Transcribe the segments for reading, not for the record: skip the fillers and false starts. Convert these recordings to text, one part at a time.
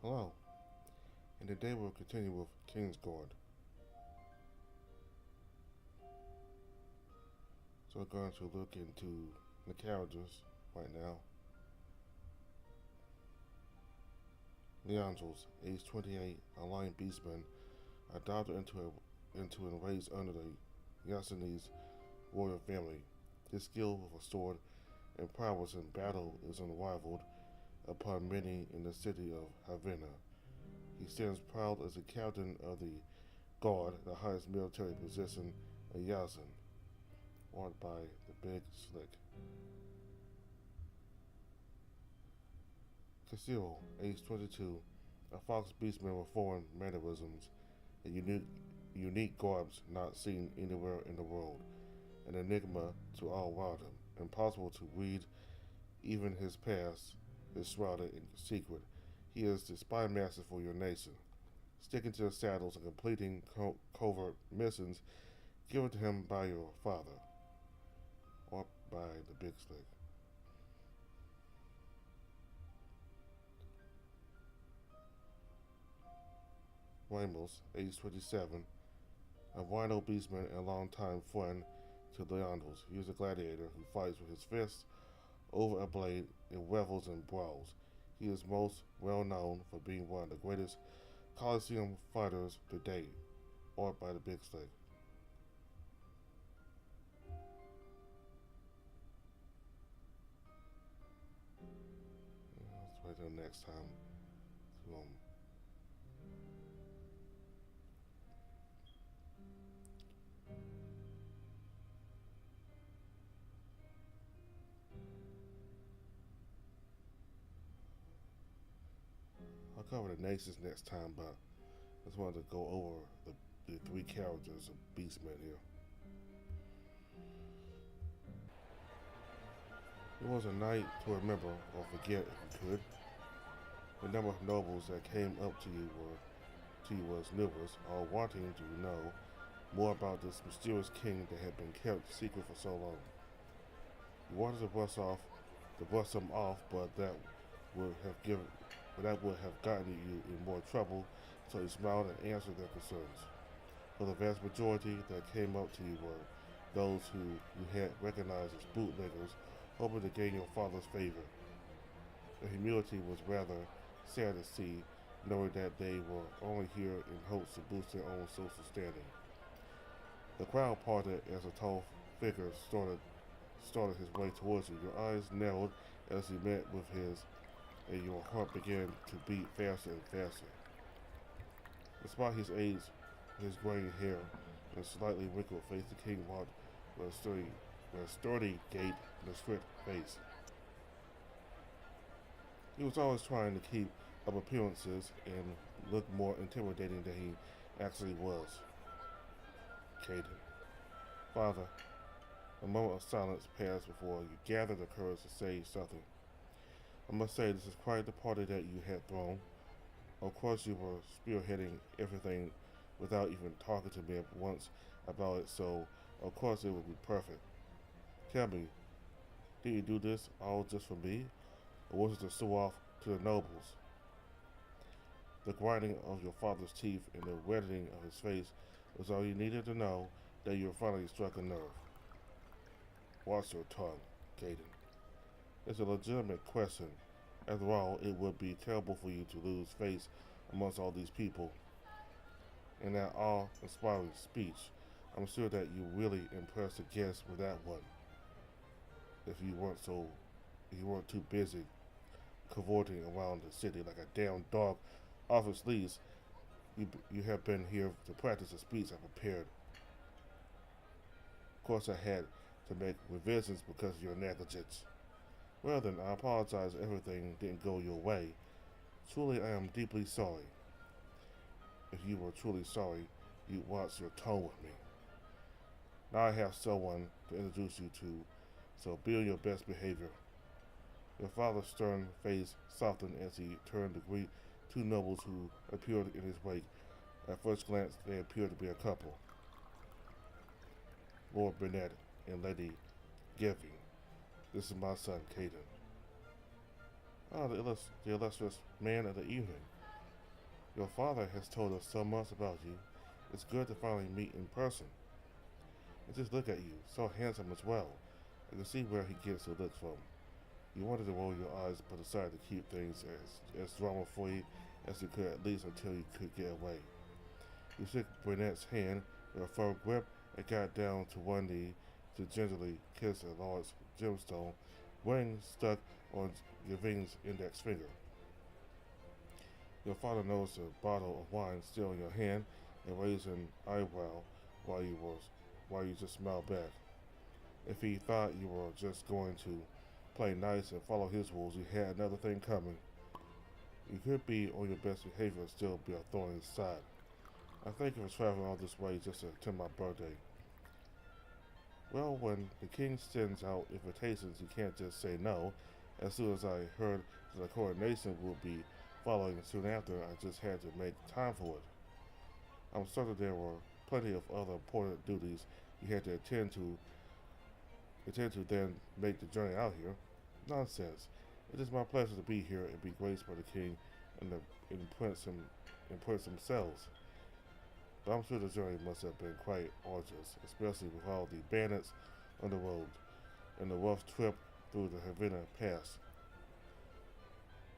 Hello, and today we'll continue with Kingsguard. So we're going to look into the characters right now. Leandros, age 28, a lion beastman, adopted into and raised under the Yasinese warrior family. His skill with a sword and prowess in battle is unrivaled upon many in the city of Havana. He stands proud as the captain of the Guard, the highest military position in Yazan, art by the Big Slick. Castillo, age 22, a fox beastman with foreign mannerisms, and unique garbs not seen anywhere in the world, an enigma to all around him, impossible to read. Even his past is shrouded in secret. He is the spy master for your nation, sticking to the saddles and completing covert missions given to him by your father, or by the Big Slick. Ramos, age 27, a rhino beastman and longtime friend to Leandros. He is a gladiator who fights with his fists over a blade and revels in brawls. He is most well known for being one of the greatest Coliseum fighters to date, art by the Big Slick. Let's wait till next time. I'll cover the nations next time, but I just wanted to go over the three characters of Beastmen here. It was a night to remember or forget if you could. The number of nobles that came up to you was numerous, all wanting to know more about this mysterious king that had been kept secret for so long. You wanted to brush them off, but would have gotten you in more trouble, so you smiled and answered their concerns. For the vast majority that came up to you were those who you had recognized as bootleggers, hoping to gain your father's favor. The humility was rather sad to see, knowing that they were only here in hopes to boost their own social standing. The crowd parted as a tall figure started his way towards you. Your eyes narrowed as he met with his, and your heart began to beat faster and faster. Despite his age, his graying hair, and slightly wrinkled face, the king walked with a sturdy gait and a strict face. He was always trying to keep up appearances and look more intimidating than he actually was. Caden. Father, a moment of silence passed before you gathered the courage to say something. I must say this is quite the party that you had thrown. Of course you were spearheading everything without even talking to me once about it, so of course it would be perfect. Tell me, did you do this all just for me, or was it to show off to the nobles? The grinding of your father's teeth and the reddening of his face was all you needed to know that you finally struck a nerve. Watch your tongue, Caden. It's a legitimate question. After all, it would be terrible for you to lose face amongst all these people. In that awe-inspiring speech, I'm sure that you really impressed the guests with that one. If you weren't too busy cavorting around the city like a damn dog off its leash, you have been here to practice the speech I prepared. Of course, I had to make revisions because of your negligence. Well then, I apologize if everything didn't go your way. Truly, I am deeply sorry. If you were truly sorry, you'd watch your tone with me. Now I have someone to introduce you to, so be on your best behavior. Your father's stern face softened as he turned to greet two nobles who appeared in his wake. At first glance, they appeared to be a couple. Lord Burnett and Lady Geving. This is my son, Caden. The illustrious man of the evening. Your father has told us so much about you. It's good to finally meet in person. And just look at you, so handsome as well. I can see where he gets the look from. You wanted to roll your eyes, but decided to keep things as drama-free as you could, at least until you could get away. You shook Burnett's hand with a firm grip and got down to one knee to gingerly kiss a large gemstone ring stuck on Gavin's index finger. Your father noticed a bottle of wine still in your hand and raised an eyebrow while you was while you just smiled back. If he thought you were just going to play nice and follow his rules, you had another thing coming. You could be on your best behavior and still be a thorn in his side. I thank you for traveling all this way just to attend my birthday. Well, when the king sends out invitations, you can't just say no. As soon as I heard that the coronation would be following soon after, I just had to make time for it. I'm certain there were plenty of other important duties you had to attend to then make the journey out here. Nonsense. It is my pleasure to be here and be graced by the king and the prince themselves. But I'm sure the journey must have been quite arduous, especially with all the bandits on the road and the rough trip through the Havana Pass.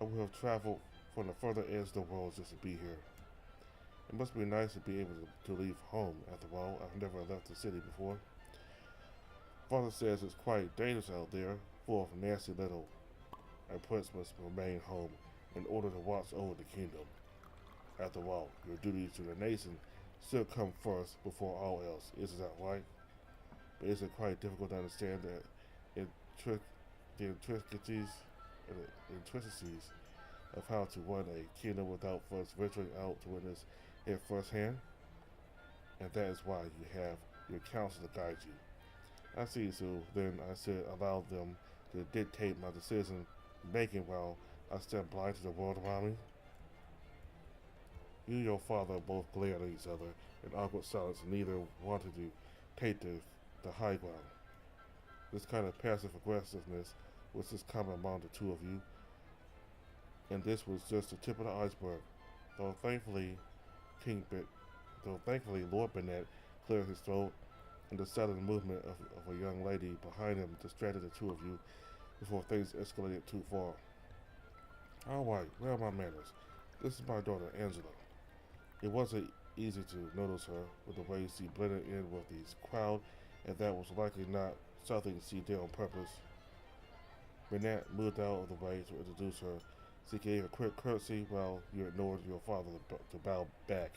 I would have traveled from the further edge of the world just to be here. It must be nice to be able to leave home. After all, I've never left the city before. Father says it's quite dangerous out there, full of nasty little. A prince must remain home in order to watch over the kingdom. After all, your duties to the nation should come first before all else. Isn't that right? But is it quite difficult to understand that the intricacies of how to run a kingdom without first venturing out to witness it firsthand? And that is why you have your counsel to guide you. I see, so then I should allow them to dictate my decision making while I stand blind to the world around me? You and your father both glared at each other in awkward silence, and neither wanted to take the high ground. This kind of passive aggressiveness was just common among the two of you, and this was just the tip of the iceberg. Though thankfully, King Bit, though thankfully Lord Bennett cleared his throat, and the sudden movement of a young lady behind him distracted the two of you before things escalated too far. All right, where are my manners? This is my daughter, Angela. It wasn't easy to notice her with the way she blended in with the crowd, and that was likely not something she did on purpose. Burnett moved out of the way to introduce her. She gave a quick curtsy while you ignored your father to bow back.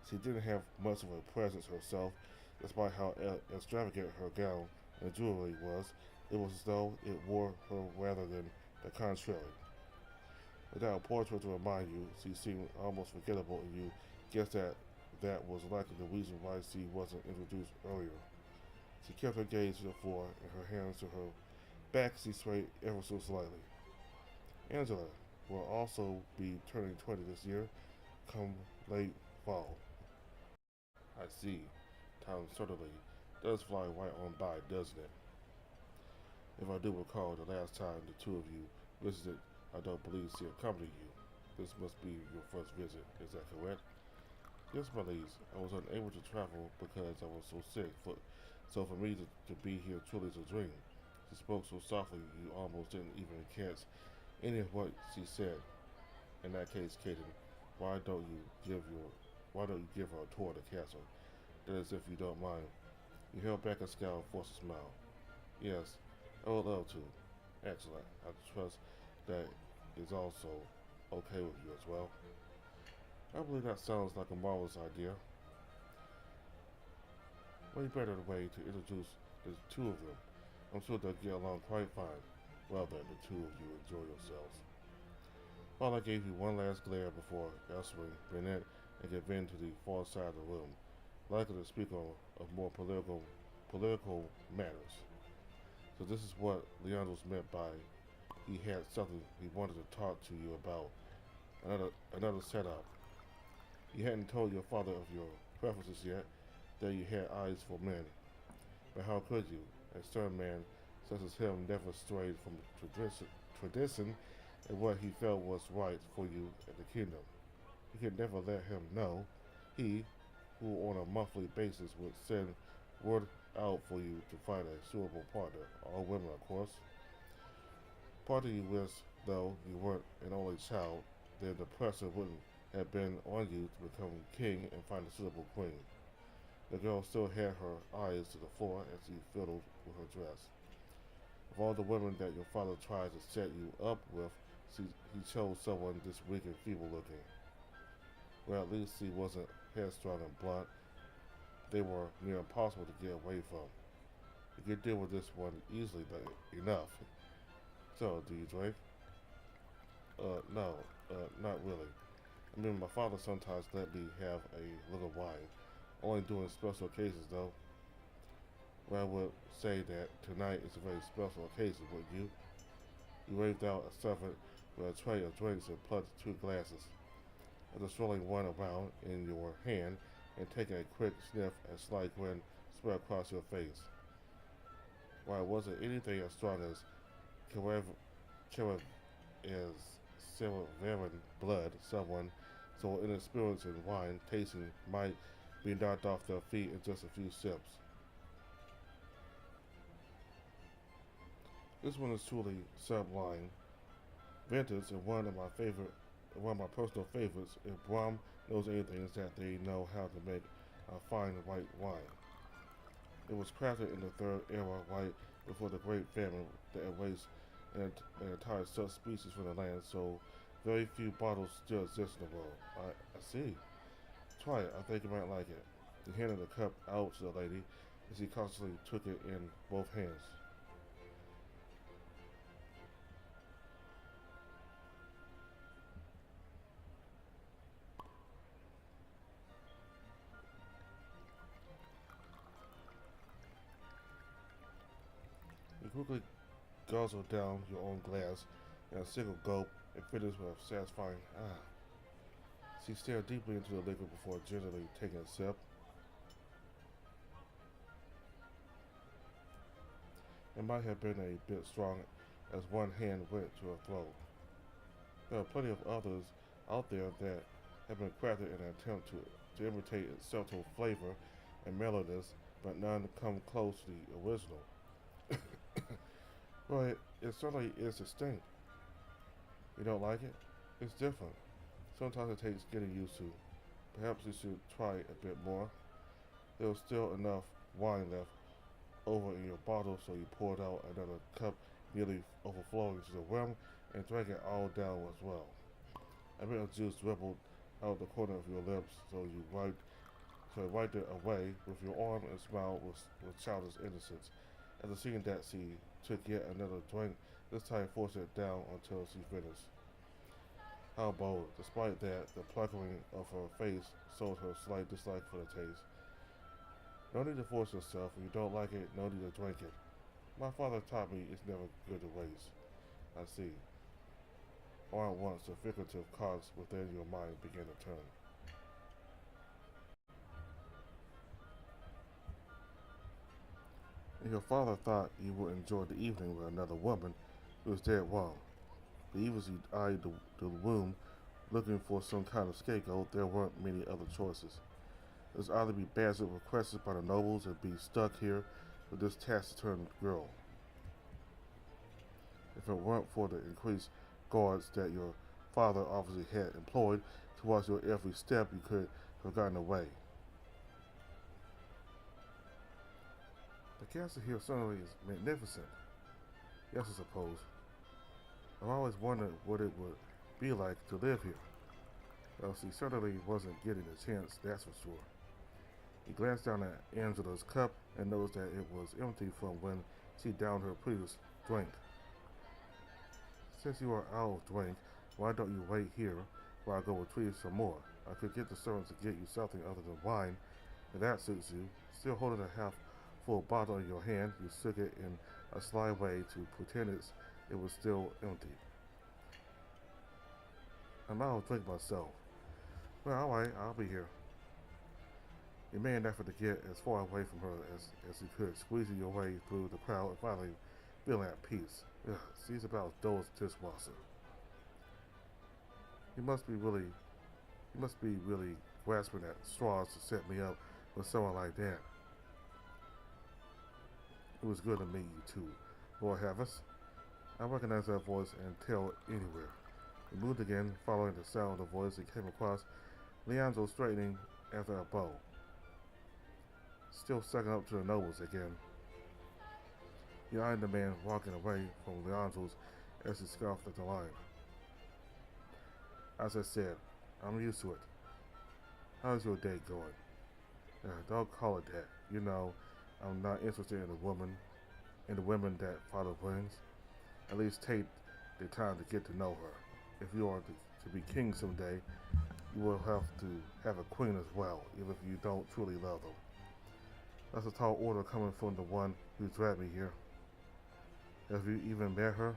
She didn't have much of a presence herself, despite how extravagant her gown and jewelry was. It was as though it wore her rather than the contrary. Without a portrait to remind you, she seemed almost forgettable, and you guessed that was likely the reason why she wasn't introduced earlier. She kept her gaze to the floor and her hands to her back. She swayed ever so slightly. Angela will also be turning 20 this year, come late fall. I see. Time certainly does fly right on by, doesn't it? If I do recall, the last time the two of you visited, I don't believe she accompanied you. This must be your first visit, is that correct? Yes, my ladies. I was unable to travel because I was so sick, so for me to be here truly is a dream. She spoke so softly you almost didn't even catch any of what she said. In that case, Caden, why don't you give her a tour of the castle? That is, if you don't mind. You held back a scowl and forced a smile. Yes, I would love to. Excellent. I trust that is also okay with you as well. I believe that sounds like a marvelous idea. Way better way to introduce the two of them. I'm sure they'll get along quite fine. Well then, the two of you enjoy yourselves. Father gave you one last glare before ushering Bennett and Gavin to the far side of the room, likely to speak of more political matters. So this is what Leandros meant by he had something he wanted to talk to you about. Another setup. You hadn't told your father of your preferences yet, that you had eyes for men. But how could you? A stern man such as him never strayed from tradition and what he felt was right for you and the kingdom. You could never let him know. He, who on a monthly basis would send word out for you to find a suitable partner, all women, of course. Part of you wish, though you weren't an only child, that the pressure wouldn't have been on you to become king and find a suitable queen. The girl still had her eyes to the floor as she fiddled with her dress. Of all the women that your father tried to set you up with, he chose someone this weak and feeble looking. Well, at least he wasn't headstrong and blunt. They were near impossible to get away from. You could deal with this one easily, but enough. So, do you drink? No, not really. I mean, my father sometimes let me have a little wine. Only during special occasions, though. Well, I would say that tonight is a very special occasion, wouldn't you? You waved out a servant with a tray of drinks and plucked two glasses. After swirling one around in your hand and taking a quick sniff, a slight grin spread across your face. Why, it wasn't anything as strong as Carav- as Silveran blood. Someone so inexperienced in wine tasting might be knocked off their feet in just a few sips. This one is truly sublime, vintage, and one of my personal favorites. If Brom knows anything, it's that they know how to make a fine white wine. It was crafted in the Third Era, right before the Great Famine that erased an entire subspecies from the land, so very few bottles still exist in the world. I see. Try it. I think you might like it. He handed the cup out to the lady as he cautiously took it in both hands. You quickly guzzled down your own glass in a single gulp and finished with a satisfying ah. She stared deeply into the liquor before gingerly taking a sip. It might have been a bit strong as one hand went to her throat. There are plenty of others out there that have been crafted in an attempt to imitate its subtle flavor and mellowness, but none come close to the original. But it certainly is distinct. You don't like it? It's different. Sometimes it takes getting used to. Perhaps you should try it a bit more. There was still enough wine left over in your bottle, so you poured out another cup, nearly overflowing to the rim, and drank it all down as well. A bit of juice dribbled out the corner of your lips, so you wiped it away with your arm and smiled with childish innocence. After seeing that, she took yet another drink, this time forcing it down until she finished. How bold! Despite that, the puckering of her face showed her slight dislike for the taste. No need to force yourself. If you don't like it, no need to drink it. My father taught me it's never good to waste. I see. All at once, the figurative cogs within your mind began to turn. If your father thought you would enjoy the evening with another woman, he was dead wrong. But even as he eyed the room, looking for some kind of scapegoat, there weren't many other choices. It was either be badly requested by the nobles and be stuck here with this taciturn girl. If it weren't for the increased guards that your father obviously had employed to watch your every step, you could have gotten away. The castle here certainly is magnificent. Yes, I suppose. I've always wondered what it would be like to live here. Well, she certainly wasn't getting a chance, that's for sure. He glanced down at Angela's cup and noticed that it was empty from when she downed her previous drink. Since you are out of drink, why don't you wait here while I go retrieve some more? I could get the servants to get you something other than wine, if that suits you. Still holding a half full bottle in your hand, you shook it in a sly way to pretend it was still empty. I'm out of drink myself. Well, alright, I'll be here. You made an effort to get as far away from her as you could, squeezing your way through the crowd and finally feeling at peace. Ugh, she's about as dull as a dishwasher. You must be really You must be really grasping at straws to set me up with someone like that. It was good to meet you too, Lord Havas. I recognized that voice and tail anywhere. We moved again, following the sound of the voice, and came across Leandro straightening after a bow. Still sucking up to the nobles again. He eyed the man walking away from Leandro's as he scoffed at the line. As I said, I'm used to it. How's your day going? Don't call it that. You know, I'm not interested in the women that father brings. At least take the time to get to know her. If you are to be king someday, you will have to have a queen as well, even if you don't truly love them. That's a tall order coming from the one who dragged me here. Have you even met her?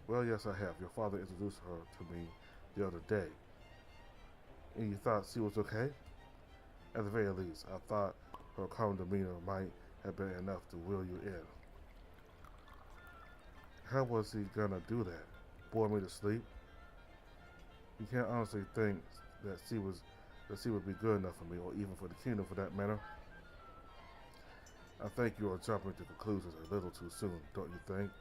Well, yes, I have. Your father introduced her to me the other day. And you thought she was okay? At the very least, I thought her calm demeanor might have been enough to will you in. How was he gonna do that? Bore me to sleep? You can't honestly think that she would be good enough for me, or even for the kingdom for that matter. I think you are jumping to conclusions a little too soon, don't you think?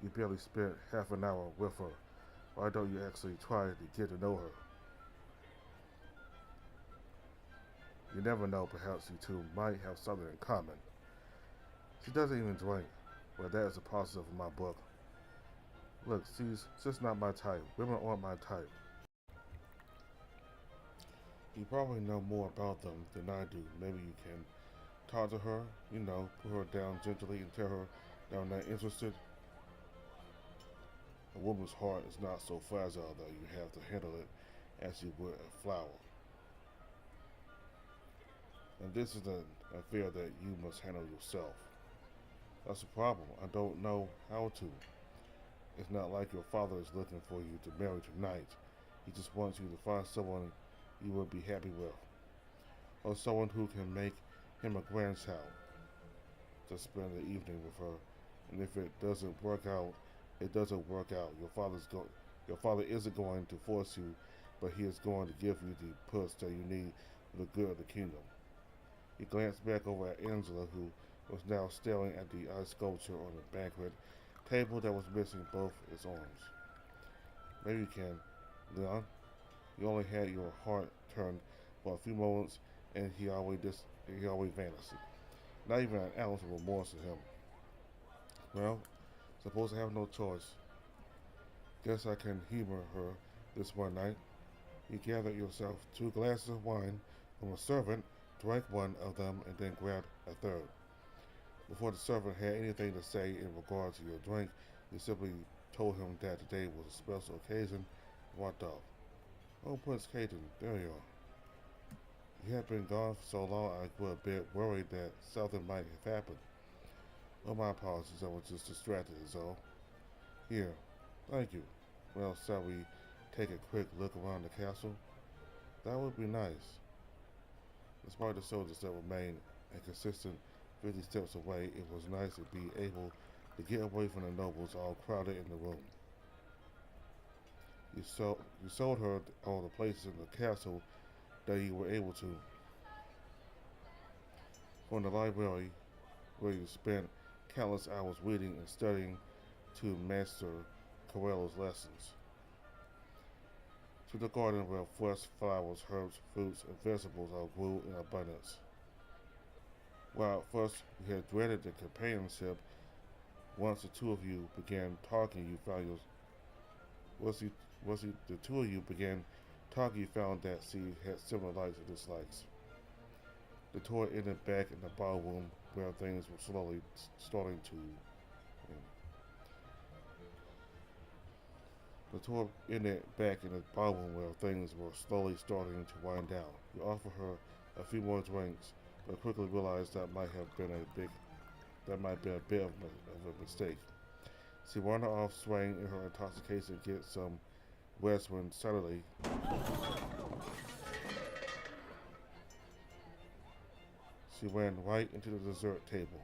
You barely spent half an hour with her. Why don't you actually try to get to know her? You never know, perhaps you two might have something in common. She doesn't even drink. Well, that is a positive in my book. Look, she's just not my type. Women aren't my type. You probably know more about them than I do. Maybe you can talk to her, put her down gently and tell her that I'm not interested. A woman's heart is not so fragile that you have to handle it as you would a flower. And this is an affair that you must handle yourself. That's the problem. I don't know how to. It's not like your father is looking for you to marry tonight. He just wants you to find someone you would be happy with. Or someone who can make him a grandchild to spend the evening with her. And if it doesn't work out, it doesn't work out. Your father isn't going to force you, but he is going to give you the push that you need for the good of the kingdom. He glanced back over at Angela, who was now staring at the ice sculpture on the banquet table that was missing both its arms. Maybe you can, Leon. You only had your heart turned for a few moments, and he always vanished. Not even an ounce of remorse in him. Well, suppose I have no choice. Guess I can humor her this one night. You gathered yourself 2 glasses of wine from a servant, drank one of them, and then grabbed a third. Before the servant had anything to say in regard to your drink, you simply told him that today was a special occasion and walked off. Oh, Prince Caden, there you are. You had been gone for so long I was a bit worried that something might have happened. Oh, my apologies, I was just distracted is all. Here, thank you. Well, shall we take a quick look around the castle? That would be nice. Despite the soldiers that remained a consistent 50 steps away, it was nice to be able to get away from the nobles all crowded in the room. You showed her all the places in the castle that you were able to. From the library, where you spent countless hours reading and studying to master Corello's lessons, to the garden where fresh flowers, herbs, fruits, and vegetables all grew in abundance. While at first you had dreaded the companionship, once the two of you began talking, you found the two of you began talking, you found that she had similar likes and dislikes. The tour ended back in the ballroom where things were slowly starting to. The tour ended back in the ballroom where things were slowly starting to wind down. You offered her a few more drinks, but quickly realized that might be a bit of a mistake. She wandered off, swaying in her intoxication to get some rest when suddenly she ran right into the dessert table.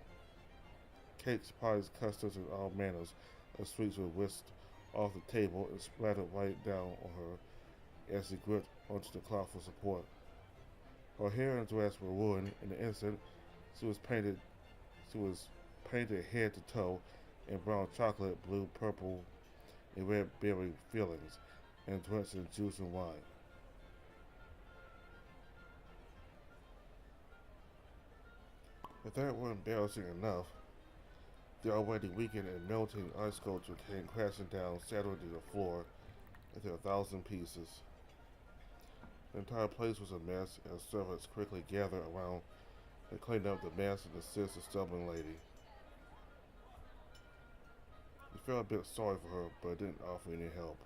Cakes, pies, custards, and all manners of sweets were whisked off the table and splattered right down on her as she gripped onto the cloth for support. Her hair and dress were ruined in an instant. She was painted she was painted head to toe in brown chocolate, blue, purple, and red berry fillings, and drenched in juice and wine. If that weren't embarrassing enough, the already weakened and melting ice sculpture came crashing down, shattering to the floor into 1,000 pieces. The entire place was a mess as servants quickly gathered around and cleaned up the mess and assisted the stubborn lady. He felt a bit sorry for her, but didn't offer any help.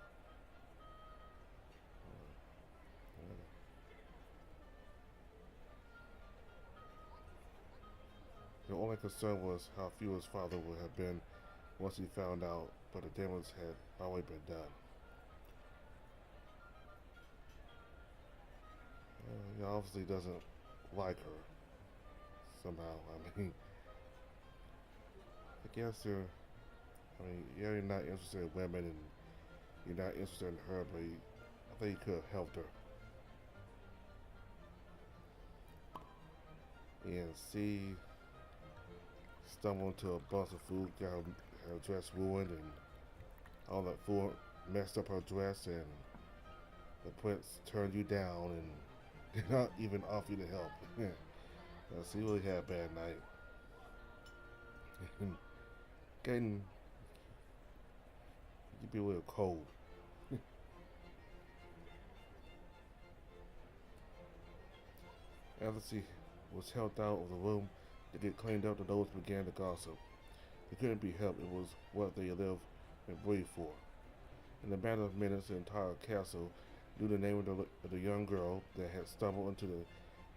The only concern was how few his father would have been once he found out, but the damage had already been done. He obviously doesn't like her somehow. I mean, I guess yeah, you're not interested in women and you're not interested in her, but I think he could have helped her. And she stumbled into a bunch of food, got her dress ruined, and all that food messed up her dress, and the prince turned you down and did not even offer you to help. She really had a bad night. Getting, you'd be a little cold. After she was helped out of the room to get cleaned up, the nobles began to gossip. It couldn't be helped, it was what they lived and breathed for. In a matter of minutes, the entire castle knew the name of the young girl that had stumbled into the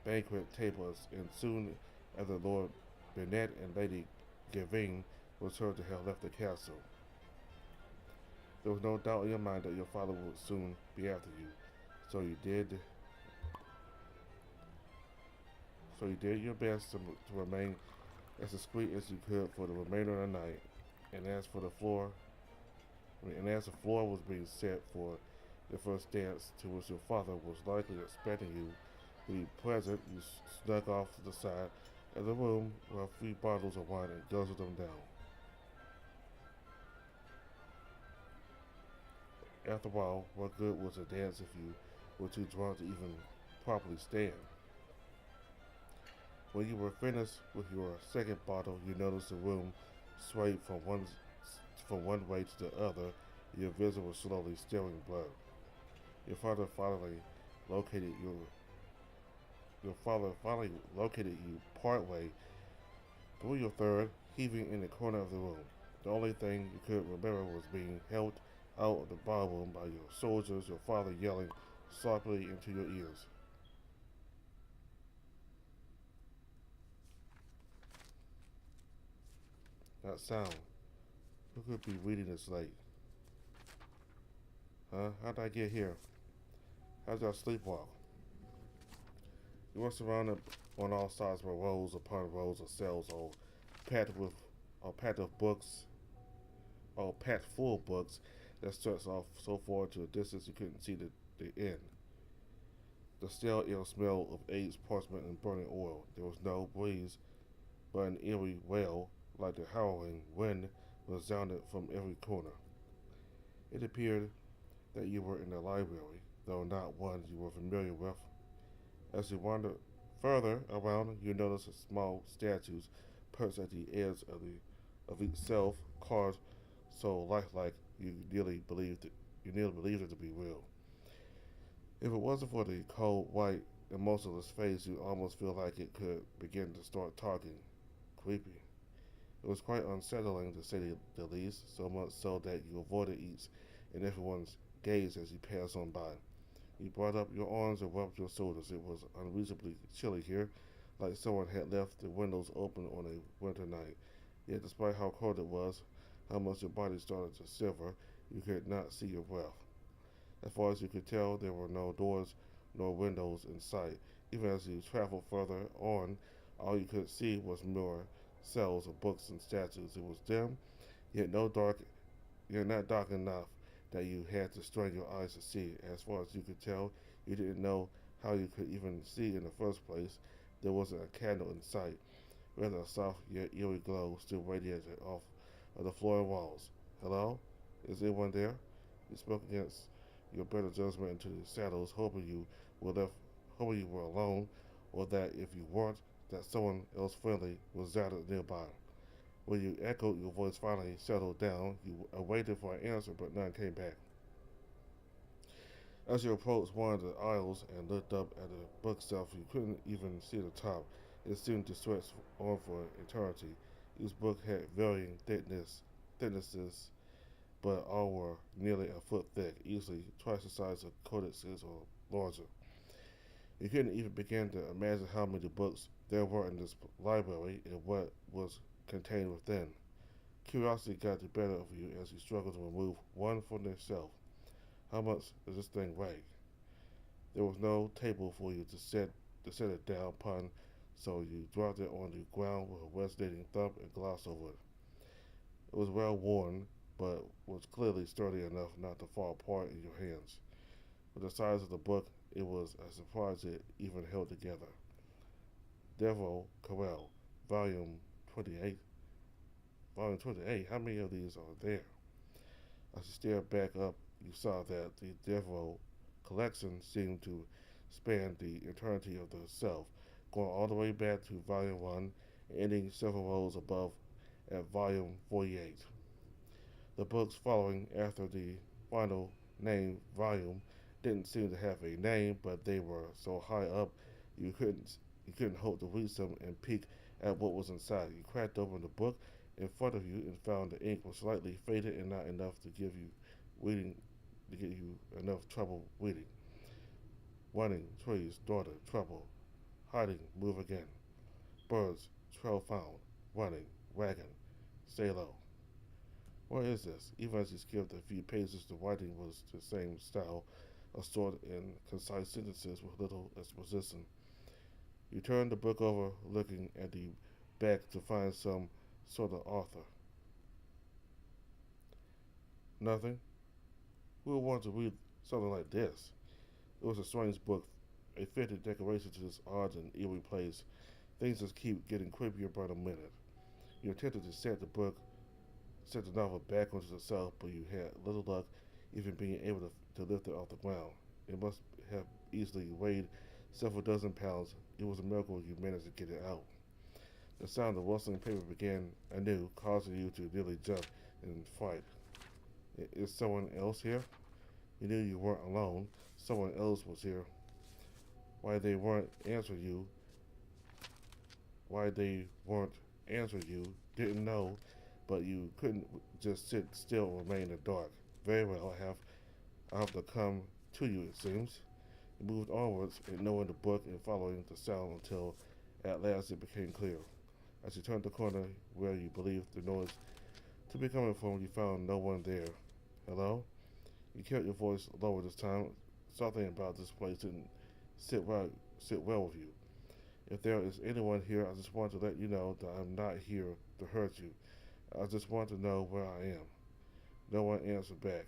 banquet tables, and soon after Lord Bennett and Lady Gavin was heard to have left the castle. There was no doubt in your mind that your father would soon be after you. So you did so you did your best to remain as discreet as you could for the remainder of the night. And as for the floor and as the floor was being set for the first dance to which your father was likely expecting you to be present, you snuck off to the side of the room with 3 bottles of wine and guzzled them down. After all, what good was a dance if you were too drunk to even properly stand? When you were finished with your second bottle, you noticed the room swayed from one way to the other, your vision was slowly steering blood. Your father finally located your your father finally located you partway through your third, heaving in the corner of the room. The only thing you could remember was being held out of the ballroom by your soldiers, your father yelling softly into your ears. That sound. Who could be reading this late? Huh? How'd I get here? How'd y'all sleepwalk? You were surrounded on all sides by rows upon rows of cells, all packed with books, all packed full of books that stretched off so far to a distance you couldn't see the end. The stale ill smell of aged parchment and burning oil. There was no breeze, but an eerie wail, like the howling wind, resounded from every corner. It appeared that you were in a library, though not one you were familiar with. As you wandered further around, you noticed small statues perched at the edge of each shelf, carved so lifelike you nearly believed it to be real. If it wasn't for the cold, white, emotionless face, you'd almost feel like it could begin to start talking. Creepy. It was quite unsettling, to say the least, so much so that you avoided each and everyone's gaze as you passed on by. You brought up your arms and rubbed your shoulders. It was unreasonably chilly here, like someone had left the windows open on a winter night. Yet, despite how cold it was, how much your body started to shiver, you could not see your breath. As far as you could tell, there were no doors nor windows in sight. Even as you traveled further on, all you could see was more cells of books and statues. It was dim, yet no dark, yet not dark enough that you had to strain your eyes to see. As far as you could tell, you didn't know how you could even see in the first place. There wasn't a candle in sight. Rather, a soft yet eerie glow still radiated off of the floor and walls. Hello? Is anyone there? You spoke against your better judgment into the shadows, hoping you were alone, or that if you weren't, that someone else friendly was gathered nearby. When you echoed, your voice finally settled down. You waited for an answer, but none came back. As you approached one of the aisles and looked up at the bookshelf, you couldn't even see the top. It seemed to stretch on for eternity. Each book had varying thicknesses, but all were nearly a foot thick, easily twice the size of codices or larger. You couldn't even begin to imagine how many books there were in this library and what was contained within. Curiosity got the better of you as you struggled to remove one from the shelf. How much does this thing weigh? There was no table for you to set it down upon, so you dropped it on the ground with a resonating thump and glossed over it. It was well worn, but was clearly sturdy enough not to fall apart in your hands. With the size of the book, it was a surprise it even held together. Devil Corral, Volume 28. Volume 28, how many of these are there? As you stared back up, you saw that the Devil collection seemed to span the eternity of the self, going all the way back to Volume 1 and ending several rows above at Volume 48. The books following after the final named volume didn't seem to have a name, but they were so high up you couldn't hope to reach them and peek at what was inside. You cracked open the book in front of you and found the ink was slightly faded and not enough to give you reading to get you enough trouble reading. Running, trees, daughter, trouble. Hiding, move again. Birds, trail found. Running, wagon. Stay low. What is this? Even as you skipped a few pages, the writing was the same style, of short and concise sentences with little exposition. You turned the book over, looking at the back to find some sort of author. Nothing? Who would want to read something like this? It was a strange book, a fitted decoration to this odd and eerie place. Things just keep getting creepier by the minute. You attempted to set the novel back onto the shelf, but you had little luck even being able to lift it off the ground. It must have easily weighed several dozen pounds. It was a miracle you managed to get it out. The sound of rustling paper began anew, causing you to nearly jump in fright. Is someone else here? You knew you weren't alone. Someone else was here. Why they weren't answering you, didn't know, but you couldn't just sit still and remain in the dark. Very well, I have to come to you, it seems. You moved onwards, ignoring the book and following the sound until at last it became clear. As you turned the corner where you believed the noise to be coming from, you found no one there. Hello? You kept your voice lower this time. Something about this place didn't sit well with you. If there is anyone here, I just want to let you know that I'm not here to hurt you. I just want to know where I am. No one answered back.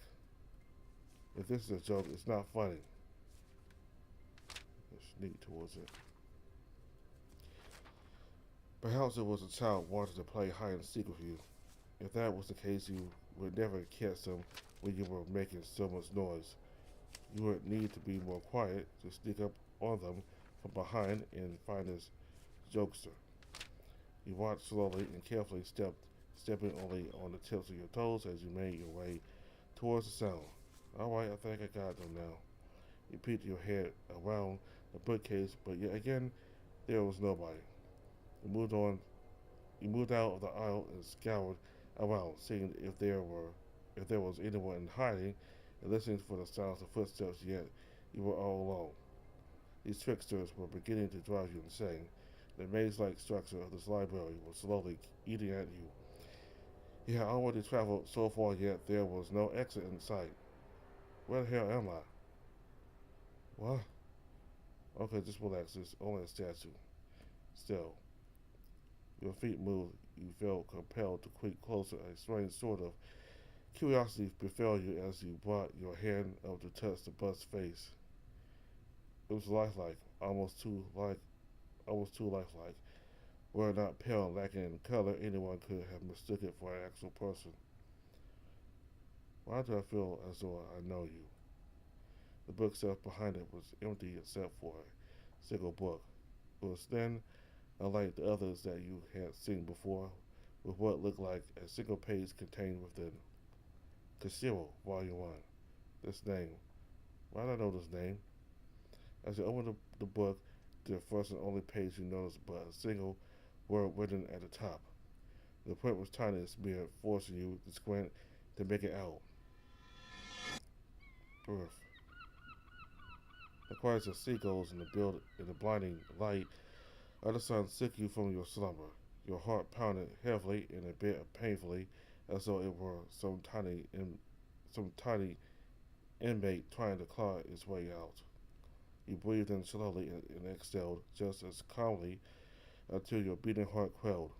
If this is a joke, it's not funny. Sneak towards it. Perhaps it was a child wanting to play hide and seek with you. If that was the case, you would never catch them when you were making so much noise. You would need to be more quiet to sneak up on them from behind and find this jokester. You walked slowly and carefully, stepping only on the tips of your toes as you made your way towards the sound. Alright, I think I got them now. You peeked your head around the bookcase, but yet again, there was nobody. You moved out of the aisle and scoured around, seeing if there was anyone in hiding, and listening for the sounds of footsteps. Yet you were all alone. These tricksters were beginning to drive you insane. The maze-like structure of this library was slowly eating at you. You had already traveled so far, yet there was no exit in sight. Where the hell am I? What? Okay, just relax. It's only a statue. Still, your feet moved. You felt compelled to creep closer. A strange sort of Curiosity befell you as you brought your hand up to touch the bust's face. It was lifelike, almost too lifelike. Were it not pale and lacking in color, anyone could have mistaken it for an actual person. Why do I feel as though I know you? The bookshelf behind it was empty except for a single book. It was thin, unlike the others that you had seen before, with what looked like a single page contained within. Kashiro, Volume 1. This name. Why did I know this name? As you opened the book, the first and only page you noticed but a single word written at the top. The print was tiny and smeared, forcing you to squint to make it out. Birth. The choirs of seagulls in the blinding light of the sun shook you from your slumber. Your heart pounded heavily and a bit painfully, as though it were some tiny inmate trying to claw its way out. You breathed in slowly and exhaled just as calmly until your beating heart quelled.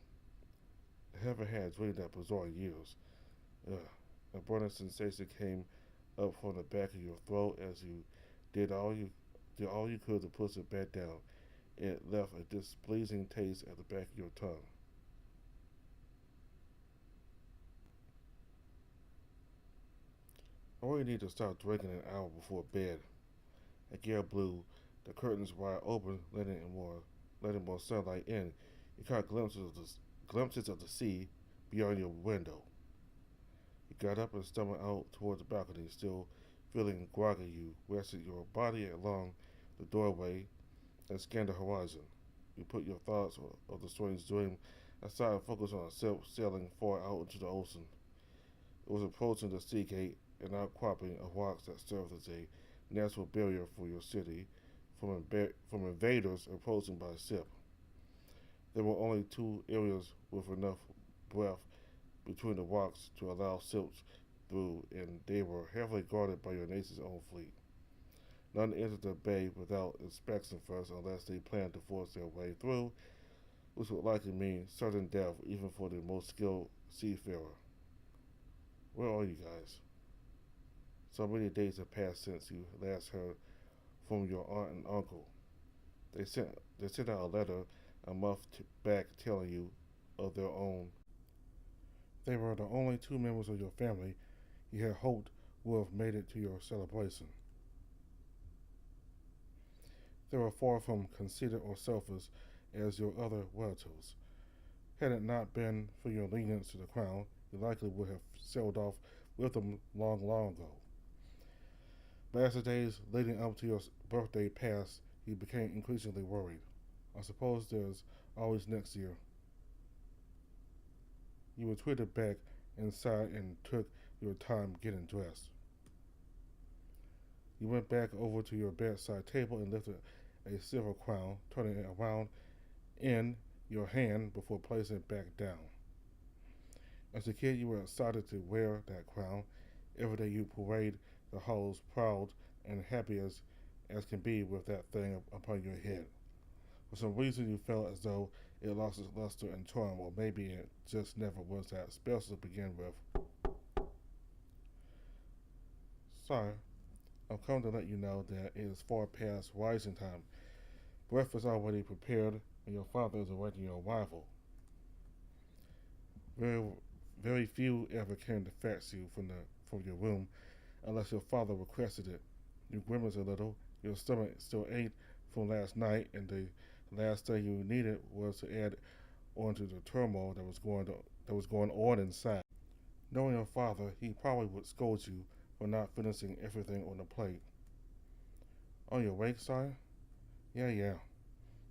I haven't had a dream that bizarre in years. Ugh. A burning sensation came up from the back of your throat as you did all you could to push it back down. It left a displeasing taste at the back of your tongue. I really need to stop drinking an hour before bed. A gale blew, the curtains wide open, letting more sunlight in. You caught glimpses of the sea beyond your window. You got up and stumbled out toward the balcony, still feeling groggy. You rested your body along the doorway and scanned the horizon. You put your thoughts of the strange dream aside and focused on a ship sailing far out into the ocean. It was approaching the sea gate, an outcropping of rocks that served as a natural barrier for your city from invaders approaching by ship. There were only two areas with enough breadth between the rocks to allow ships through, and they were heavily guarded by your nation's own fleet. None entered the bay without inspection first unless they planned to force their way through, which would likely mean certain death even for the most skilled seafarer. Where are you guys? So many days have passed since you last heard from your aunt and uncle. They sent out a letter a month back telling you of their own. They were the only two members of your family you had hoped would have made it to your celebration. They were far from conceited or selfish as your other relatives. Had it not been for your allegiance to the crown, you likely would have sailed off with them long ago. But as the days leading up to your birthday passed, you became increasingly worried. I suppose there's always next year. You retreated back inside and took your time getting dressed. You went back over to your bedside table and lifted a silver crown, turning it around in your hand before placing it back down. As a kid, you were excited to wear that crown. Every day you parade the halls proud and happy as can be with that thing upon your head. For some reason, you felt as though it lost its luster and charm, or maybe it just never was that special to begin with. Sorry, I've come to let you know that it is far past rising time. Breakfast is already prepared, and your father is awaiting your arrival. Very few ever came to fetch you from your room, unless your father requested it. You grimaced a little. Your stomach still ached from last night, and the last thing you needed was to add on to the turmoil that was going on inside. Knowing your father, he probably would scold you for not finishing everything on the plate. On your wake, sire? Yeah.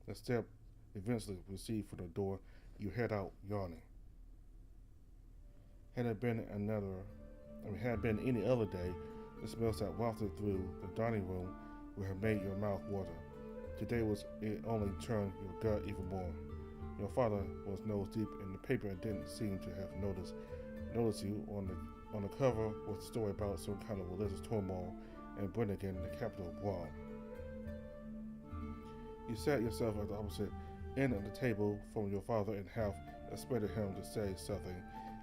The step eventually receded from the door. You head out, yawning. Had it been any other day, the smells that wafted through the dining room would have made your mouth water. Today it only churned your gut even more. Your father was nose deep in the paper and didn't seem to have noticed you. On the cover was a story about some kind of religious turmoil in Brennigan, the capital of Guam. You sat yourself at the opposite end of the table from your father and half expected him to say something.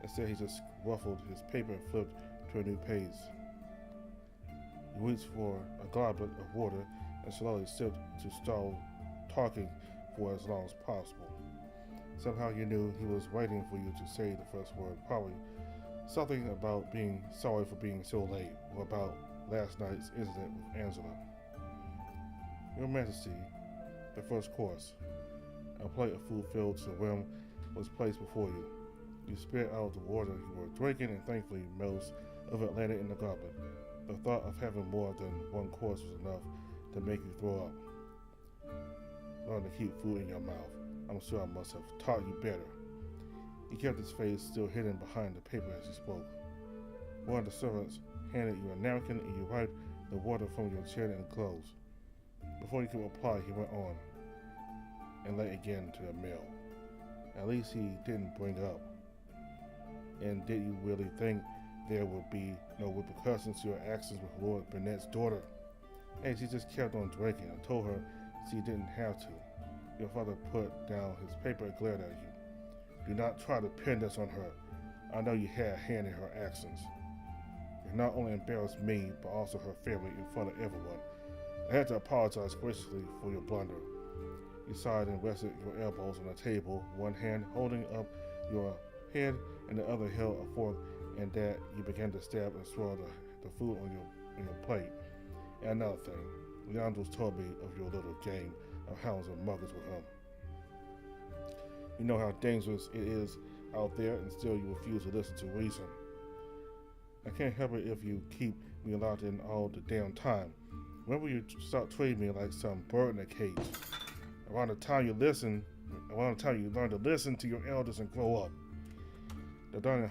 Instead, he just ruffled his paper and flipped to a new pace. You reach for a goblet of water and slowly sip to stall talking for as long as possible. Somehow you knew he was waiting for you to say the first word, probably something about being sorry for being so late, or about last night's incident with Angela. Your Majesty, the first course. A plate of food filled to the rim was placed before you. You spit out the water you were drinking, and thankfully most of it landed in the goblet. The thought of having more than one course was enough to make you throw up. Learn to keep food in your mouth. I'm sure I must have taught you better. He kept his face still hidden behind the paper as he spoke. One of the servants handed you a napkin, and you wiped the water from your chin and clothes. Before you could reply, he went on and led again to the meal. At least he didn't bring up. And did you really think there would be no repercussions to your actions with Lord Burnett's daughter? And she just kept on drinking. I told her she didn't have to. Your father put down his paper and glared at you. Do not try to pin this on her. I know you had a hand in her actions. You not only embarrassed me, but also her family in front of everyone. I had to apologize graciously for your blunder. You sighed and rested your elbows on the table, one hand holding up your head and the other held a fork, and that you began to stab and swirl the food on your plate. And another thing, Leandros told me of your little game of hounds and muggers with him. You know how dangerous it is out there, and still you refuse to listen to reason. I can't help it if you keep me locked in all the damn time. When will you stop treating me like some bird in a cage? Around the time you learn to listen to your elders and grow up. The dining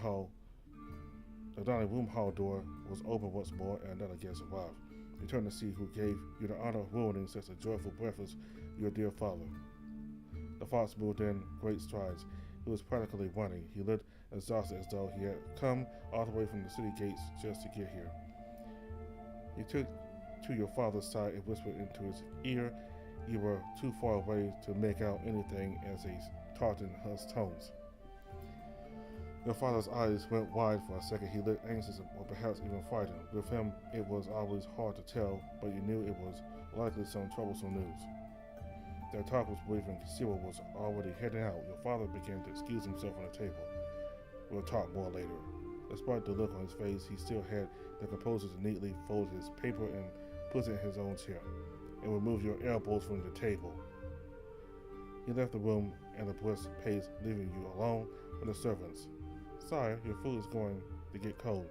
room hall door was open once more, and another guest arrived. You turned to see who gave you the honor of ruining such a joyful breakfast, your dear father. The fox moved in great strides. He was practically running. He looked exhausted, as though he had come all the way from the city gates just to get here. He took to your father's side and whispered into his ear. You were too far away to make out anything as he talked in hushed tones. Your father's eyes went wide for a second. He looked anxious or perhaps even frightened. With him, it was always hard to tell, but you knew it was likely some troublesome news. Their talk was brief, and Kisira was already heading out. Your father began to excuse himself on the table. We'll talk more later. Despite the look on his face, he still had the composure to neatly fold his paper and put it in his own chair, and remove your elbows from the table. He left the room at a brisk pace, leaving you alone with the servants. Sire, your food is going to get cold.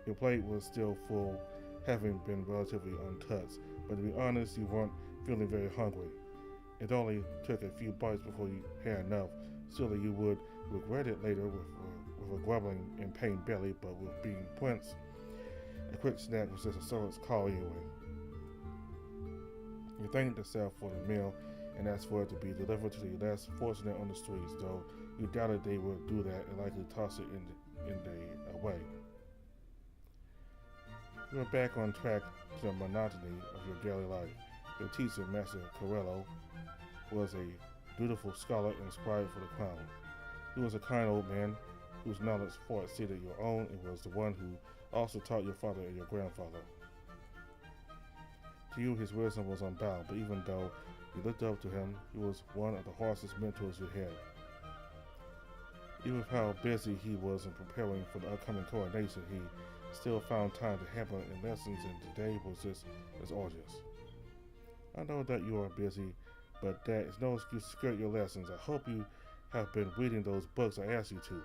Your plate was still full, having been relatively untouched, but to be honest, you weren't feeling very hungry. It only took a few bites before you had enough. Surely you would regret it later with a grumbling and pained belly, but with being prince, a quick snack was just a servant's call anyway. You thanked yourself for the meal and asked for it to be delivered to the less fortunate on the streets, though you doubted they would do that and likely toss it in the away. You were back on track to the monotony of your daily life. Your teacher, Master Corello, was a dutiful scholar and scribe for the crown. He was a kind old man whose knowledge far exceeded your own, and was the one who also taught your father and your grandfather. To you, his wisdom was unbound, but even though you looked up to him, he was one of the harshest mentors you had. Even with how busy he was in preparing for the upcoming coronation, he still found time to hamper in lessons, and today was just as arduous. I know that you are busy, but that is no excuse to skirt your lessons. I hope you have been reading those books I asked you to.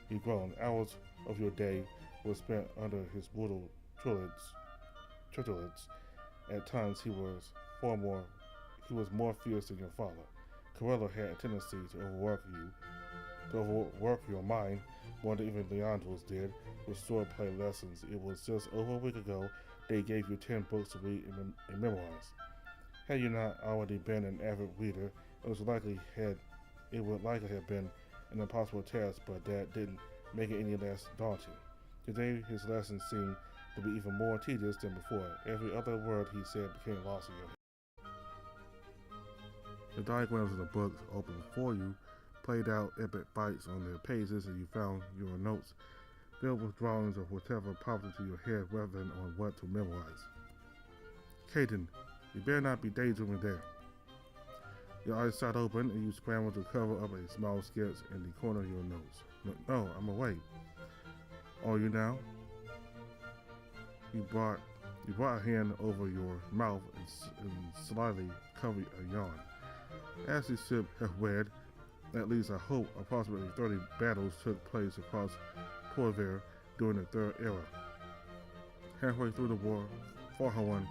He groaned. Hours of your day were spent under his brutal tutelage. At times he was more fierce than your father. Corello had a tendency to overwork your mind more than even Leandros did with swordplay lessons. It was just over a week ago they gave you 10 books to read and memorize. Had you not already been an avid reader, it would likely have been an impossible task, but that didn't make it any less daunting. Today his lessons seemed to be even more tedious than before. Every other word he said became lost in your head. The diagrams of the books open before you played out epic fights on their pages, and you found your notes filled with drawings of whatever popped into your head rather than on what to memorize. Caden, you better not be daydreaming there. Your eyes shot open and you scrambled to cover up a small sketch in the corner of your nose. No, I'm awake. Are you now? You brought a hand over your mouth and slightly covered a yawn. As the ship had read, at least I hope approximately 30 battles took place across Porver during the Third Era. Halfway through the war, Farhawan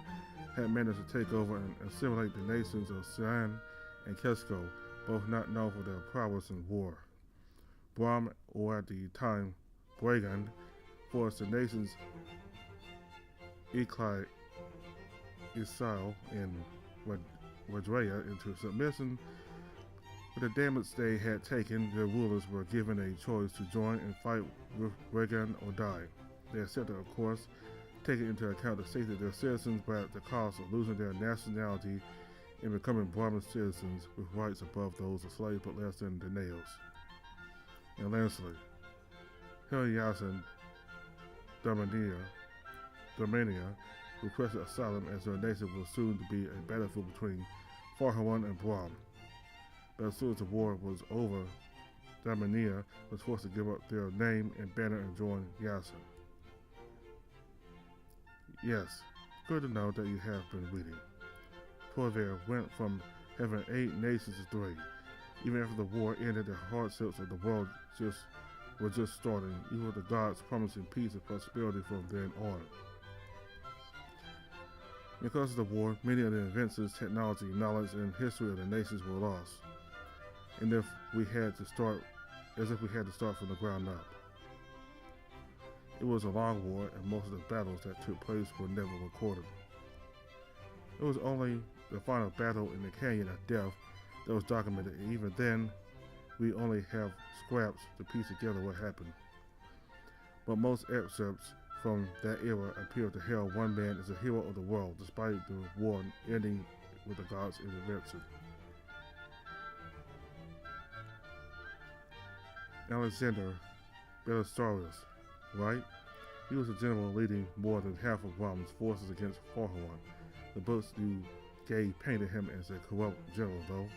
had managed to take over and assimilate the nations of Sian and Kesko, both not known for their prowess in war. Brahm, or at the time Bragand, forced the nations Iklai, Isail, and Wadrea into submission. With the damage they had taken, their rulers were given a choice to join and fight with Bragand or die. They accepted, of course, taking into account the safety of their citizens, but at the cost of losing their nationality and becoming Brahmin citizens with rights above those of slaves but less than the nails. And lastly, Helias and Darmania requested asylum as their nation was soon to be a battlefield between Farhawan and Brahm. But as soon as the war was over, Darmania was forced to give up their name and banner and join Yasin. Yes, good to know that you have been reading. Porver went from having 8 nations to 3. Even after the war ended, the hardships of the world were just starting, even with the gods promising peace and prosperity from then on. Because of the war, many of the inventions, technology, knowledge, and history of the nations were lost, and if we had to start from the ground up. It was a long war, and most of the battles that took place were never recorded. It was only the final battle in the Canyon of Death that was documented, and even then, we only have scraps to piece together what happened. But most excerpts from that era appear to hail one man as a hero of the world, despite the war ending with the gods' intervention. Alexander Belisarius, right? He was a general leading more than half of Rom's forces against Farhawan. The books you gave painted him as a corrupt general, though.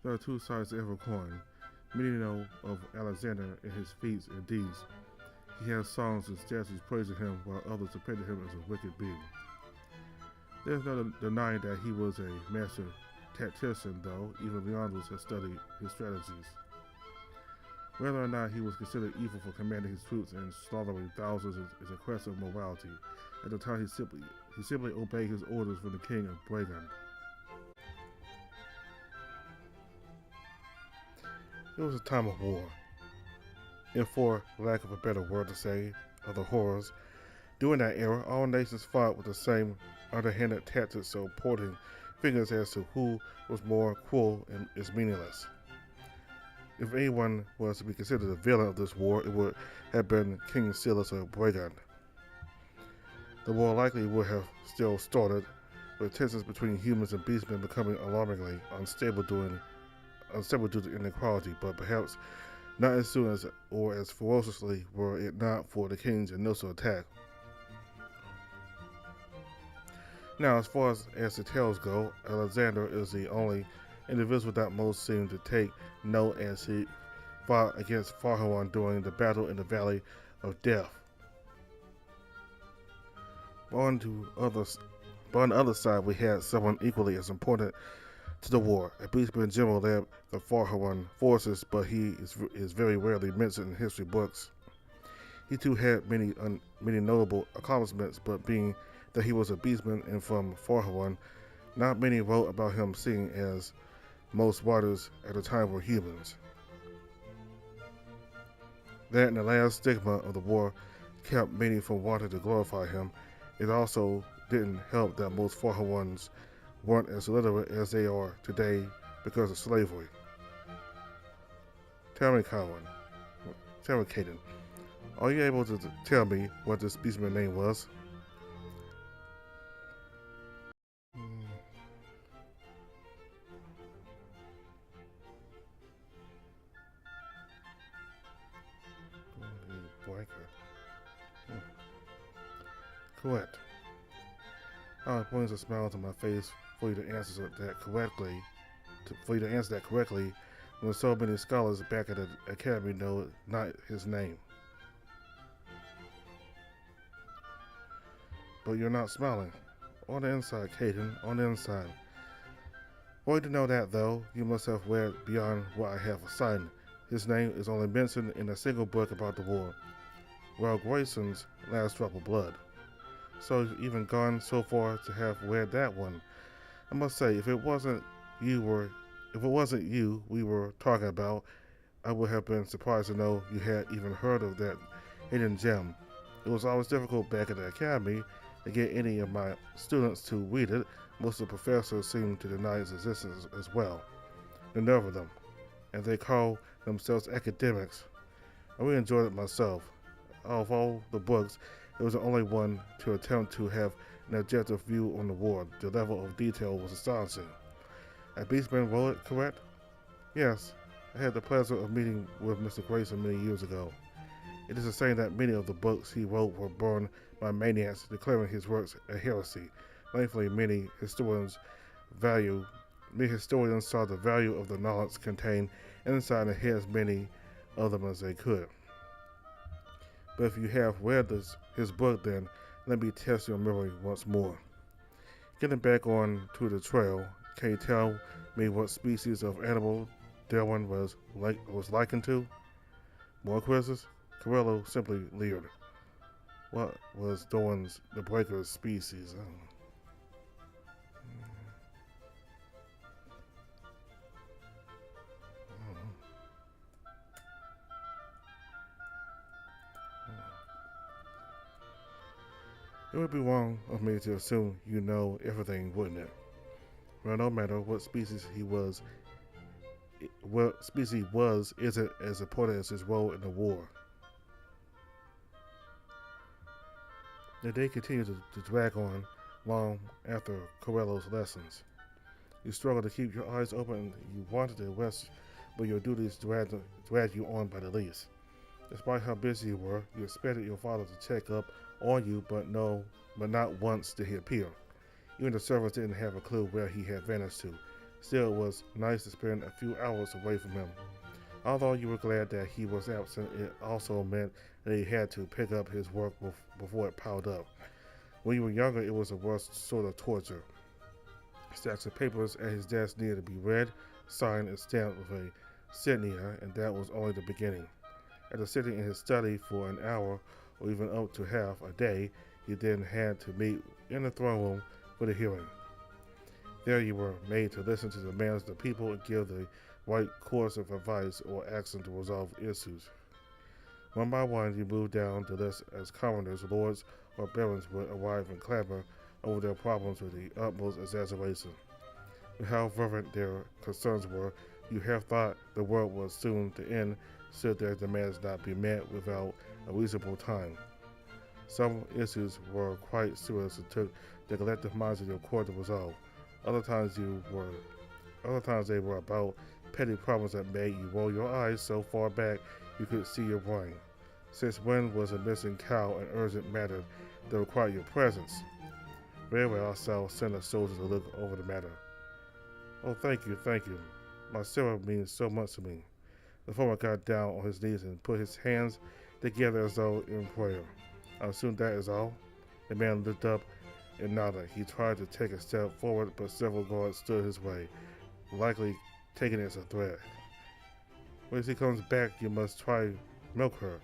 There are 2 sides to every coin. Many know of Alexander and his feats and deeds. He has songs and statues praising him, while others depicted him as a wicked being. There's no denying that he was a master tactician, though. Even Leandros has studied his strategies. Whether or not he was considered evil for commanding his troops and slaughtering thousands is a question of morality. At the time, he simply obeyed his orders from the king of Bragand. It was a time of war, and for lack of a better word to say, of the horrors. During that era, all nations fought with the same underhanded tactics, so pointing fingers as to who was more cruel and is meaningless. If anyone was to be considered the villain of this war, it would have been King Silas of Bragand. The war likely would have still started, with tensions between humans and beastmen becoming alarmingly unstable due to inequality, but perhaps not as soon as or as ferociously were it not for the king's initial attack. Now, as far as the tales go, Alexander is the only individual that most seem to take note as he fought against Farhawan during the battle in the Valley of Death. But on the other side, we had someone equally as important to the war. A beastman general led the Farhawan forces, but he is very rarely mentioned in history books. He too had many notable accomplishments, but being that he was a beastman and from Farhawan, not many wrote about him, seeing as most writers at the time were humans. That and the last stigma of the war kept many from wanting to glorify him. It also didn't help that most Farhawans weren't as literate as they are today because of slavery. Tell me, Caden, are you able to tell me what this beastman's name was? Correct. It brings a smile to my face for you to answer that correctly. For you to answer that correctly, when so many scholars back at the academy know not his name. But you're not smiling. On the inside, Caden, on the inside. For you to know that, though, you must have read beyond what I have assigned. His name is only mentioned in a single book about the war, Well Grayson's Last Drop of Blood. So you've even gone so far to have read that one. I must say, if it wasn't you we were talking about, I would have been surprised to know you had even heard of that hidden gem. It was always difficult back at the academy to get any of my students to read it. Most of the professors seemed to deny its existence as well. The nerve of them. And they call themselves academics. I really enjoyed it myself. Of all the books, it was the only one to attempt to have an objective view on the war. The level of detail was astonishing. A Beastman wrote it, correct? Yes, I had the pleasure of meeting with Mr. Grayson many years ago. It is a saying that many of the books he wrote were burned by maniacs, declaring his works a heresy. Thankfully, many historians saw the value of the knowledge contained inside and hid as many of them as they could. But if you have read his book, then let me test your memory once more. Getting back on to the trail, can you tell me what species of animal Darwin was likened to? More quizzes? Corello simply leered. What was Darwin's the breaker's species? It would be wrong of me to assume you know everything, wouldn't it? Well, no matter what species he was, isn't as important as his role in the war. The day continued to drag on long after Corello's lessons. You struggled to keep your eyes open. You wanted to rest, but your duties dragged you on by the least. Despite how busy you were, you expected your father to check up on you, but not once did he appear. Even the servants didn't have a clue where he had vanished to. Still, it was nice to spend a few hours away from him. Although you were glad that he was absent, it also meant that he had to pick up his work before it piled up. When you were younger, it was the worst sort of torture. Stacks of papers at his desk needed to be read, signed, and stamped with a signature, and that was only the beginning. After sitting in his study for an hour or even up to half a day, you then had to meet in the throne room for the hearing. There you were made to listen to the demands of the people and give the right course of advice or action to resolve issues. One by one, you moved down the list as commoners, lords, or barons would arrive and clamor over their problems with the utmost exaggeration. With how fervent their concerns were, you half thought the world was soon to end should their demands not be met without a reasonable time. Some issues were quite serious and took the collective minds of your court to resolve. Other times they were about petty problems that made you roll your eyes so far back you could see your brain. Since when was a missing cow an urgent matter that required your presence? Very well, I shall send a soldier to look over the matter. Oh, thank you. My Sarah means so much to me. The farmer got down on his knees and put his hands together as though in prayer. I assume that is all. The man looked up and nodded. He tried to take a step forward, but several guards stood his way, likely taking it as a threat. When he comes back, you must try milk her.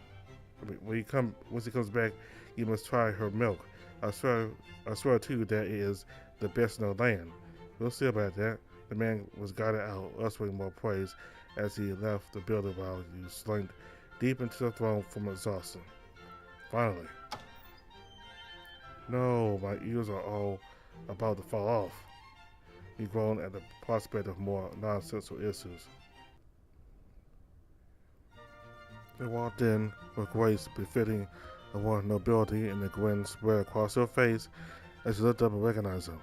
Once he comes back, you must try her milk. I swear to you that it is the best in the land. We'll see about that. The man was guided out, uttering more praise as he left the building while you slinked deep into the throne from exhaustion. Finally. No, my ears are all about to fall off. He groaned at the prospect of more nonsensical issues. They walked in with grace befitting a one nobility, and the grin spread across her face as she looked up and recognized him.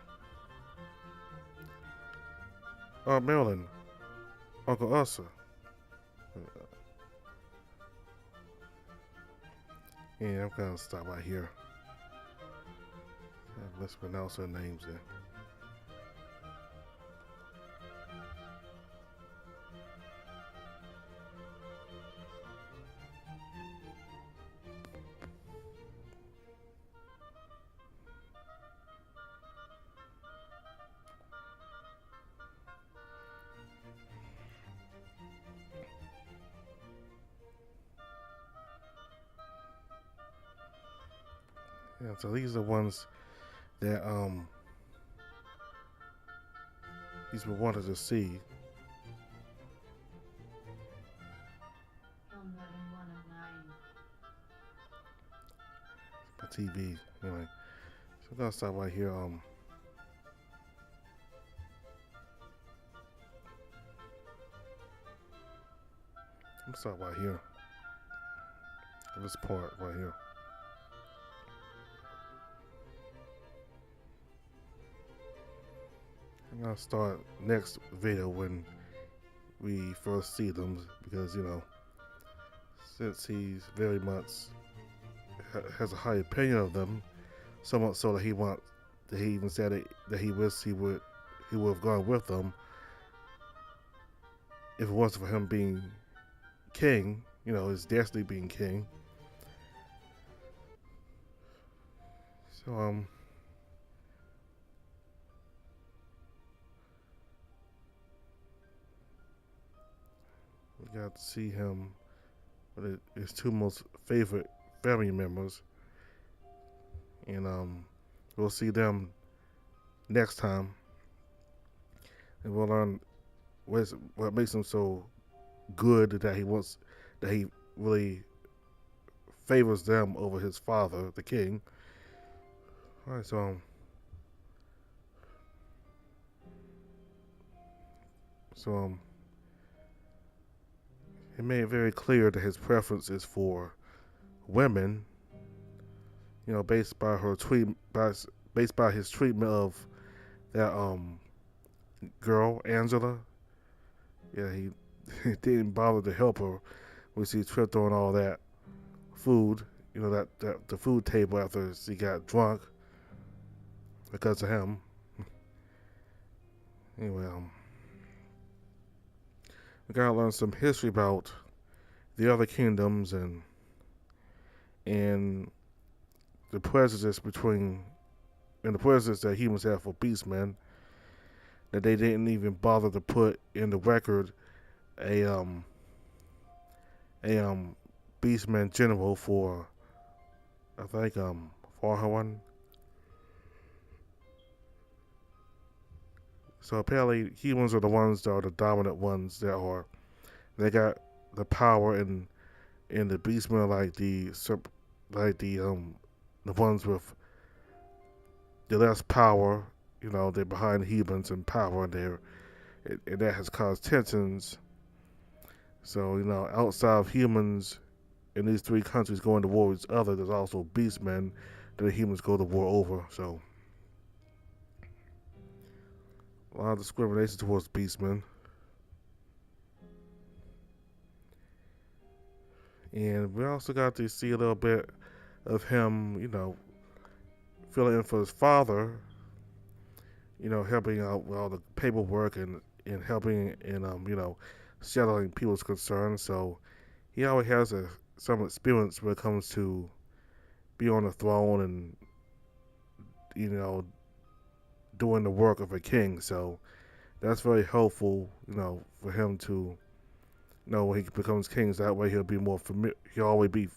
Marilyn, Uncle Usher. Yeah, I'm gonna stop right here. Let's pronounce her names then. Yeah, so these are the ones that he's been wanting to see. On TV. Anyway. So we're gonna stop right here. Let's start right here. This part right here. I'm gonna start next video when we first see them because since he's very much has a high opinion of them, so much so that he even said that he wished he would have gone with them if it wasn't for him being king, his destiny being king. So we got to see him with his two most favorite family members, and we'll see them next time, and we'll learn what makes him so good that he really favors them over his father, the king. All right, so he made it very clear that his preference is for women, based by his treatment of that girl Angela. Yeah, he didn't bother to help her when she tripped on all that food. That the food table after she got drunk because of him. Anyway, we gotta learn some history about the other kingdoms and the prejudice that humans have for beastmen, that they didn't even bother to put in the record a beastman general for, I think, Farhawan. So apparently humans are the ones that are the dominant ones they got the power, and the beastmen the ones with the less power, they're behind humans in power, and that has caused tensions. So, outside of humans in these three countries going to war with each other, there's also beastmen that the humans go to war over. So, a lot of discrimination towards beastmen. And we also got to see a little bit of him, filling in for his father, helping out with all the paperwork and helping in, settling people's concerns. So he always has some experience when it comes to be on the throne and, doing the work of a king. So that's very helpful, for him to, when he becomes king. So that way he'll always be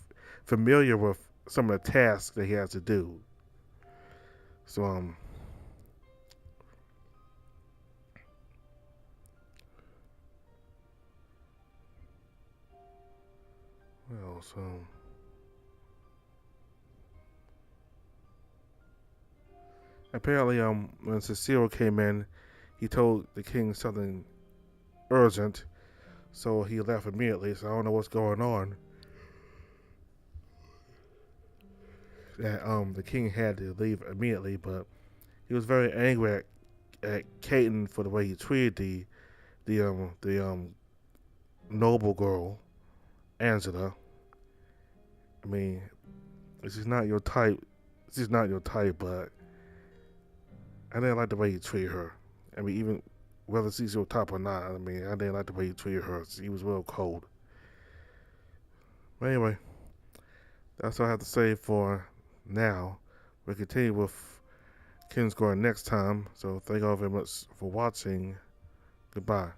familiar with some of the tasks that he has to do. So well, so apparently, when Cecile came in, he told the king something urgent, so he left immediately. So I don't know what's going on. That the king had to leave immediately, but he was very angry at Caden for the way he treated the noble girl, Angela. I mean, this is not your type. But I didn't like the way he treated her. I mean, even whether she's your top or not, I mean, I didn't like the way he treated her. He was real cold. But anyway, that's all I have to say for now. We'll continue with Kingsguard next time. So thank you all very much for watching. Goodbye.